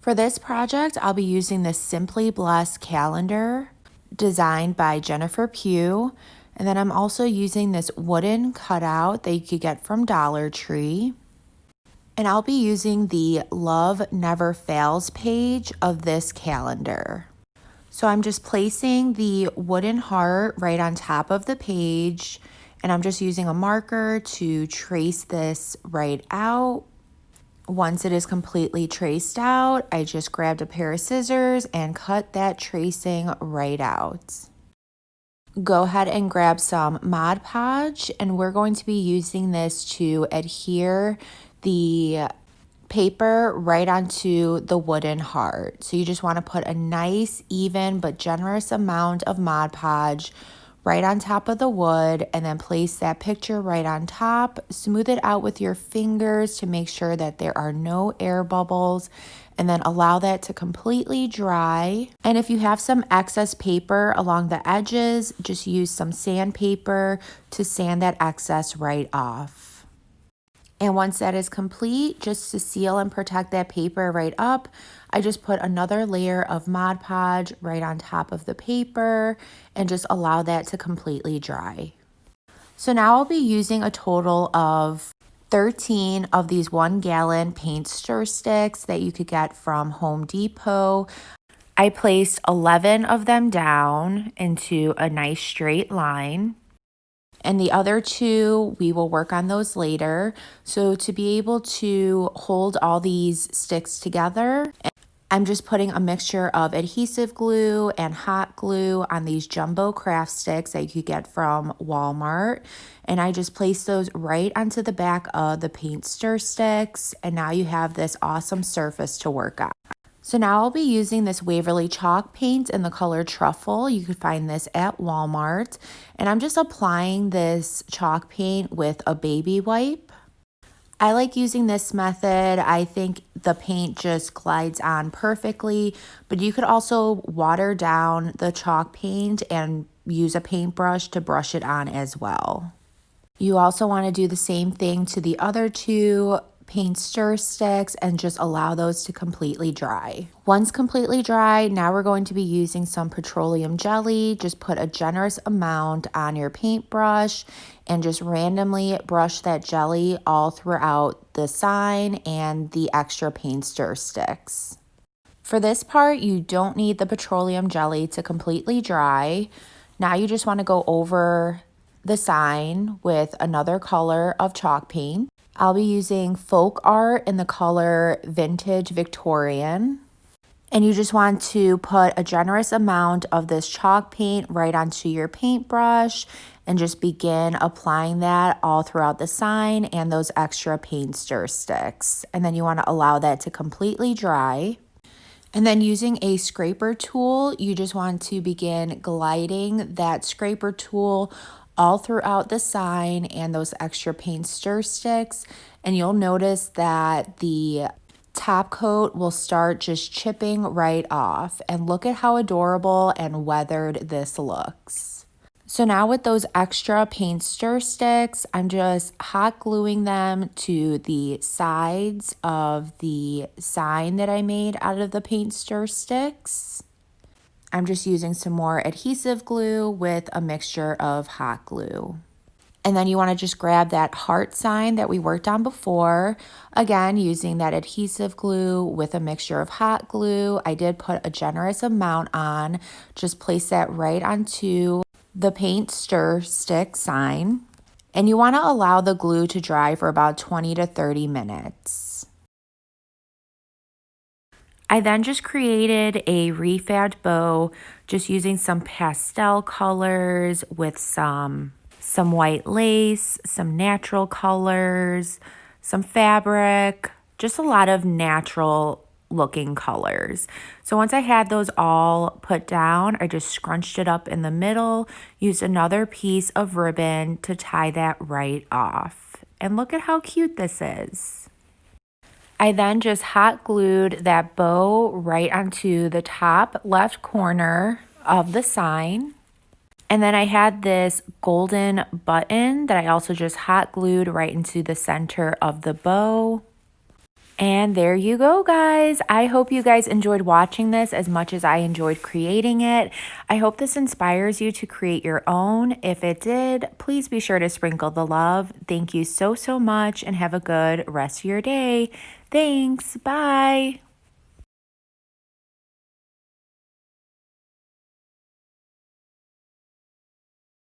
For this project, I'll be using this Simply Blessed calendar designed by Jennifer Pugh. And then I'm also using this wooden cutout that you could get from Dollar Tree. And I'll be using the Love Never Fails page of this calendar. So I'm just placing the wooden heart right on top of the page, and I'm just using a marker to trace this right out. Once it is completely traced out, I just grabbed a pair of scissors and cut that tracing right out. Go ahead and grab some Mod Podge, and we're going to be using this to adhere the paper right onto the wooden heart. So you just want to put a nice, even but generous amount of Mod Podge right on top of the wood, and then place that picture right on top. Smooth it out with your fingers to make sure that there are no air bubbles, and then allow that to completely dry. And if you have some excess paper along the edges, just use some sandpaper to sand that excess right off. And once that is complete, just to seal and protect that paper right up, I just put another layer of Mod Podge right on top of the paper and just allow that to completely dry. So now I'll be using a total of 13 of these 1-gallon paint stir sticks that you could get from Home Depot. I placed 11 of them down into a nice straight line. And the other 2, we will work on those later. So to be able to hold all these sticks together, I'm just putting a mixture of adhesive glue and hot glue on these jumbo craft sticks that you could get from Walmart. And I just place those right onto the back of the paint stir sticks. And now you have this awesome surface to work on. So now I'll be using this Waverly chalk paint in the color Truffle. You can find this at Walmart. And I'm just applying this chalk paint with a baby wipe. I like using this method. I think the paint just glides on perfectly, but you could also water down the chalk paint and use a paintbrush to brush it on as well. You also want to do the same thing to the other 2 paint stir sticks and just allow those to completely dry. Once completely dry, now we're going to be using some petroleum jelly. Just put a generous amount on your paintbrush and just randomly brush that jelly all throughout the sign and the extra paint stir sticks. For this part, you don't need the petroleum jelly to completely dry. Now you just want to go over the sign with another color of chalk paint. I'll be using Folk Art in the color Vintage Victorian. And you just want to put a generous amount of this chalk paint right onto your paintbrush and just begin applying that all throughout the sign and those extra paint stir sticks. And then you want to allow that to completely dry. And then using a scraper tool, you just want to begin gliding that scraper tool all throughout the sign and those extra paint stir sticks. And you'll notice that the top coat will start just chipping right off. And look at how adorable and weathered this looks. So now with those extra paint stir sticks, I'm just hot gluing them to the sides of the sign that I made out of the paint stir sticks. I'm just using some more adhesive glue with a mixture of hot glue. And then you want to just grab that heart sign that we worked on before. Again, using that adhesive glue with a mixture of hot glue. I did put a generous amount on. Just place that right onto the paint stir stick sign. And you want to allow the glue to dry for about 20 to 30 minutes. I then just created a refabbed bow just using some pastel colors with some white lace, some natural colors, some fabric, just a lot of natural looking colors. So once I had those all put down, I just scrunched it up in the middle, used another piece of ribbon to tie that right off. And look at how cute this is. I then just hot glued that bow right onto the top left corner of the sign. And then I had this golden button that I also just hot glued right into the center of the bow. And there you go, guys. I hope you guys enjoyed watching this as much as I enjoyed creating it. I hope this inspires you to create your own. If it did, please be sure to sprinkle the love. Thank you so, so much and have a good rest of your day. Thanks. Bye.